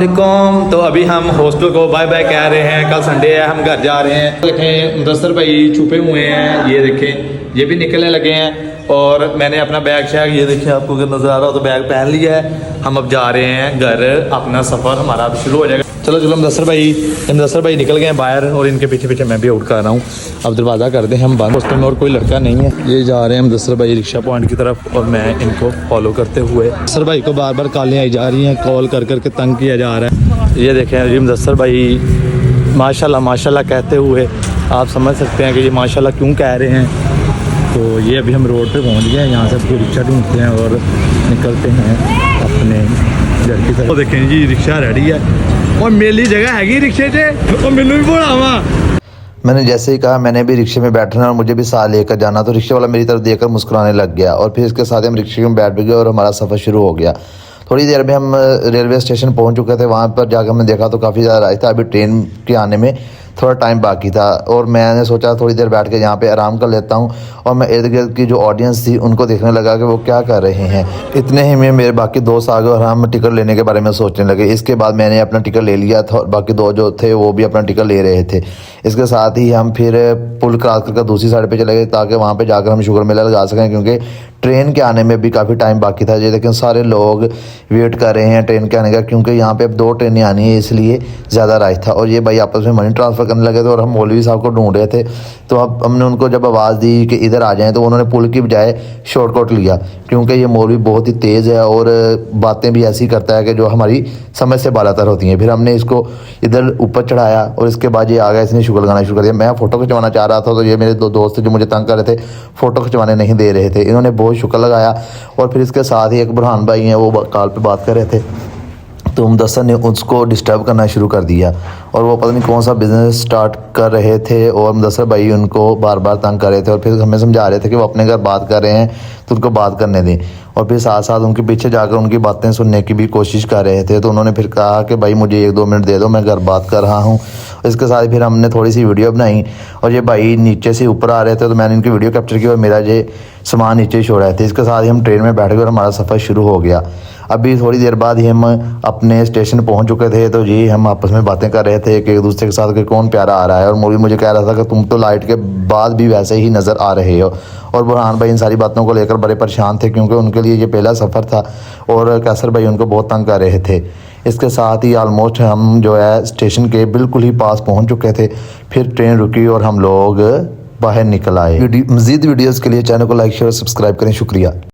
तो अभी हम हॉस्टल को बाय बाय कह रहे हैं। कल संडे है, हम घर जा रहे हैं। देखें मुदस्सर भाई छुपे हुए हैं, ये देखें ये भी निकलने लगे हैं। और मैंने अपना बैग शैग ये देखिए, आपको अगर नज़र आ रहा हो तो बैग पहन लिया है। हम अब जा रहे हैं घर, अपना सफ़र हमारा अब शुरू हो जाएगा। चलो मुदस्सर भाई निकल गए हैं बाहर और इनके पीछे पीछे मैं भी आउट कर रहा हूँ। अब दरवाज़ा कर दें हम बंद। हॉस्टल में और कोई लड़का नहीं है। ये जा रहे हैं मुदस्सर भाई रिक्शा पॉइंट की तरफ और मैं इनको फॉलो करते हुए। मुदस्सर भाई को बार बार कॉलें आई जा रही हैं, कॉल कर कर के तंग किया जा रहा है। ये देखें जी मुदस्सर भाई माशाल्लाह कहते हुए, आप समझ सकते हैं कि ये माशाल्लाह क्यों कह रहे हैं। तो ये अभी हम रोड पे पहुंच गए हैं। यहाँ से आपको रिक्शा ढूंढते हैं और निकलते हैं अपने घर की तरफ। तो देखें जी रिक्शा रेडी है और मेरी जगह हैगी रिक्शे से और मैनू भी बोलावा। मैंने जैसे ही कहा मैंने भी रिक्शे में बैठना और मुझे भी साथ लेकर जाना, तो रिक्शे वाला मेरी तरफ देखकर मुस्कुराने लग गया और फिर इसके साथ हम रिक्शे में बैठ भी गए और हमारा सफ़र शुरू हो गया। थोड़ी देर में हम रेलवे स्टेशन पहुंच चुके थे। वहाँ पर जाकर हमने देखा तो काफ़ी ज़्यादा रश था। अभी ट्रेन के आने में थोड़ा टाइम बाकी था और मैंने सोचा थोड़ी देर बैठ के यहाँ पे आराम कर लेता हूँ। और मैं इर्द गिर्द की जो ऑडियंस थी उनको देखने लगा कि वो क्या कर रहे हैं। इतने ही में मेरे बाकी दोस्त आ गए और हम टिकट लेने के बारे में सोचने लगे। इसके बाद मैंने अपना टिकट ले लिया था और बाकी दो जो थे वो भी अपना टिकट ले रहे थे। इसके साथ ही हम फिर पुल क्रॉस करके दूसरी साइड पर चले गए ताकि वहाँ पर जाकर हम शुगर मेला लगा सकें, क्योंकि ट्रेन के आने में भी काफ़ी टाइम बाकी था। ये लेकिन सारे लोग वेट कर रहे हैं ट्रेन के आने का, क्योंकि यहाँ पे अब 2 ट्रेनें आनी है, इसलिए ज़्यादा रश था। और ये भाई आपस में मनी ट्रांसफ़र करने लगे थे और हम मौलवी साहब को ढूंढ रहे थे। तो अब हमने उनको जब आवाज़ दी कि इधर आ जाएं, तो उन्होंने पुल की बजाय शॉर्टकट लिया, क्योंकि ये मौलवी बहुत ही तेज़ है और बातें भी ऐसी करता है कि जो हमारी समझ से बालातर होती हैं। फिर हमने इसको इधर ऊपर चढ़ाया और इसके बाद ये आ गया, इसने शुगर लगाना शुरू कर दिया। मैं फ़ोटो खिंचवाना चाह रहा था तो ये मेरे 2 दोस्त जो मुझे तंग कर रहे थे फ़ोटो खिंचवाने नहीं दे रहे थे। इन्होंने बहुत शुक्र लगाया और फिर इसके साथ ही एक बुरहान भाई हैं, वो कॉल पे बात कर रहे थे। तो मुदस्सर ने उसको डिस्टर्ब करना शुरू कर दिया और वो पता नहीं कौन सा बिज़नेस स्टार्ट कर रहे थे और मुदस्सर भाई उनको बार बार तंग कर रहे थे। और फिर हमें समझा रहे थे कि वो अपने घर बात कर रहे हैं तो उनको बात करने दें। और फिर साथ साथ उनके पीछे जाकर उनकी बातें सुनने की भी कोशिश कर रहे थे। तो उन्होंने फिर कहा कि भाई मुझे 1-2 मिनट दे दो, मैं घर बात कर रहा हूँ। इसके साथ फिर हमने थोड़ी सी वीडियो बनाई और ये भाई नीचे से ऊपर आ रहे थे तो मैंने इनकी वीडियो कैप्चर की और मेरा ये सामान नीचे ही छोड़ रहे थे। इसके साथ ही हम ट्रेन में बैठ गए और हमारा सफ़र शुरू हो गया। अभी थोड़ी देर बाद ही हम अपने स्टेशन पहुंच चुके थे। तो जी हम आपस में बातें कर रहे थे कि एक दूसरे के साथ कि कौन प्यारा आ रहा है। और मौलवी मुझे कह रहा था कि तुम तो लाइट के बाद भी वैसे ही नज़र आ रहे हो। और बुरहान भाई इन सारी बातों को लेकर बड़े परेशान थे, क्योंकि उनके लिए ये पहला सफ़र था और कैसर भाई उनको बहुत तंग कर रहे थे। इसके साथ ही ऑलमोस्ट हम जो है स्टेशन के बिल्कुल ही पास पहुंच चुके थे। फिर ट्रेन रुकी और हम लोग बाहर निकल आए। मज़ीद वीडियोज़ के लिए चैनल को लाइक शेयर और सब्सक्राइब करें। शुक्रिया।